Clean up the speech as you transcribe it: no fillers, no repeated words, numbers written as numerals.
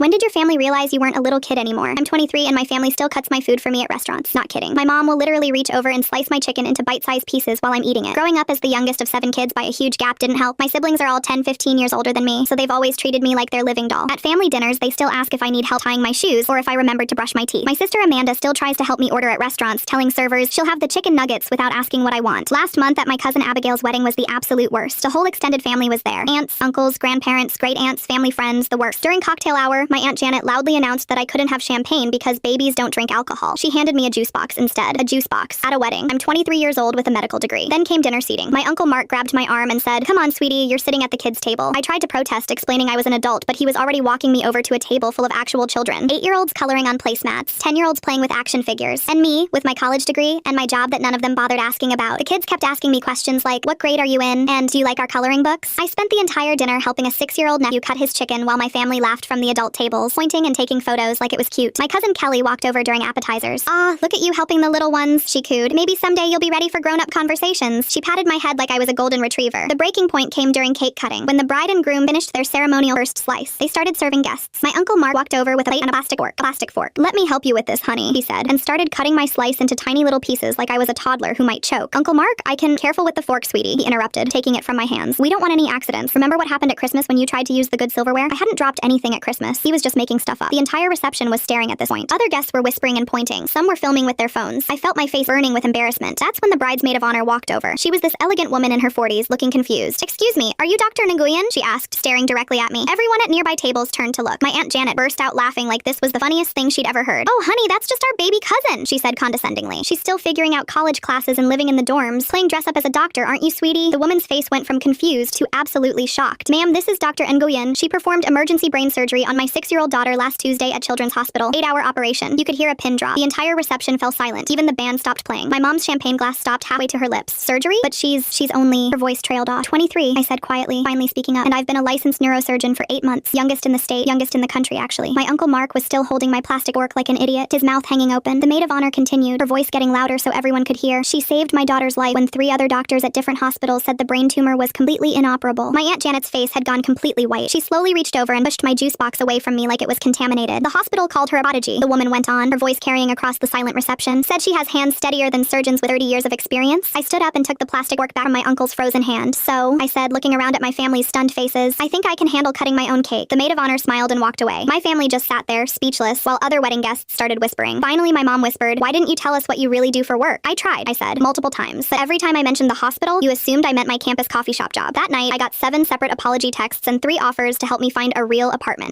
When did your family realize you weren't a little kid anymore? I'm 23 and my family still cuts my food for me at restaurants. Not kidding. My mom will literally reach over and slice my chicken into bite-sized pieces while I'm eating it. Growing up as the youngest of 7 kids by a huge gap didn't help. My siblings are all 10-15 years older than me, so they've always treated me like their living doll. At family dinners, they still ask if I need help tying my shoes or if I remembered to brush my teeth. My sister Amanda still tries to help me order at restaurants, telling servers she'll have the chicken nuggets without asking what I want. Last month at my cousin Abigail's wedding was the absolute worst. The whole extended family was there. Aunts, uncles, grandparents, great-aunts, family friends, the worst. During cocktail hour, my Aunt Janet loudly announced that I couldn't have champagne because babies don't drink alcohol. She handed me a juice box instead. A juice box. At a wedding. I'm 23 years old with a medical degree. Then came dinner seating. My Uncle Mark grabbed my arm and said, "Come on, sweetie, you're sitting at the kids' table." I tried to protest, explaining I was an adult, but he was already walking me over to a table full of actual children. 8-year-olds coloring on placemats. 10-year-olds playing with action figures. And me, with my college degree and my job that none of them bothered asking about. The kids kept asking me questions like, "What grade are you in?" and "Do you like our coloring books?" I spent the entire dinner helping a 6-year-old nephew cut his chicken while my family laughed from the adult tables, pointing and taking photos like it was cute. My cousin Kelly walked over during appetizers. "Ah, look at you helping the little ones," she cooed. "Maybe someday you'll be ready for grown-up conversations." She patted my head like I was a golden retriever. The breaking point came during cake cutting. When the bride and groom finished their ceremonial first slice, they started serving guests. My Uncle Mark walked over with a plate and a plastic fork. "Let me help you with this, honey," he said, and started cutting my slice into tiny little pieces like I was a toddler who might choke. "Uncle Mark, careful with the fork, sweetie," he interrupted, taking it from my hands. "We don't want any accidents. Remember what happened at Christmas when you tried to use the good silverware?" I hadn't dropped anything at Christmas. He was just making stuff up. The entire reception was staring at this point. Other guests were whispering and pointing. Some were filming with their phones. I felt my face burning with embarrassment. That's when the bridesmaid of honor walked over. She was this elegant woman in her 40s, looking confused. "Excuse me, are you Dr. Nguyen?" she asked, staring directly at me. Everyone at nearby tables turned to look. My Aunt Janet burst out laughing like this was the funniest thing she'd ever heard. "Oh, honey, that's just our baby cousin," she said condescendingly. "She's still figuring out college classes and living in the dorms. Playing dress up as a doctor, aren't you, sweetie?" The woman's face went from confused to absolutely shocked. "Ma'am, this is Dr. Nguyen. She performed emergency brain surgery on my 6-year-old daughter last Tuesday at Children's Hospital. 8-hour operation." You could hear a pin drop. The entire reception fell silent. Even the band stopped playing. My mom's champagne glass stopped halfway to her lips. "Surgery? But she's only..." Her voice trailed off. "23, I said quietly, finally speaking up. "And I've been a licensed neurosurgeon for 8 months. Youngest in the state, youngest in the country, actually." My Uncle Mark was still holding my plastic fork like an idiot, his mouth hanging open. The maid of honor continued, her voice getting louder so everyone could hear. "She saved my daughter's life when 3 other doctors at different hospitals said the brain tumor was completely inoperable." My Aunt Janet's face had gone completely white. She slowly reached over and pushed my juice box away from me like it was contaminated. "The hospital called her a prodigy," the woman went on, her voice carrying across the silent reception. "Said she has hands steadier than surgeons with 30 years of experience." I stood up and took the plastic fork back from my uncle's frozen hand. "So," I said, looking around at my family's stunned faces, "I think I can handle cutting my own cake." The maid of honor smiled and walked away. My family just sat there, speechless, while other wedding guests started whispering. Finally, my mom whispered, "Why didn't you tell us what you really do for work?" "I tried," I said, multiple times. "But every time I mentioned the hospital, you assumed I meant my campus coffee shop job." That night, I got 7 separate apology texts and 3 offers to help me find a real apartment.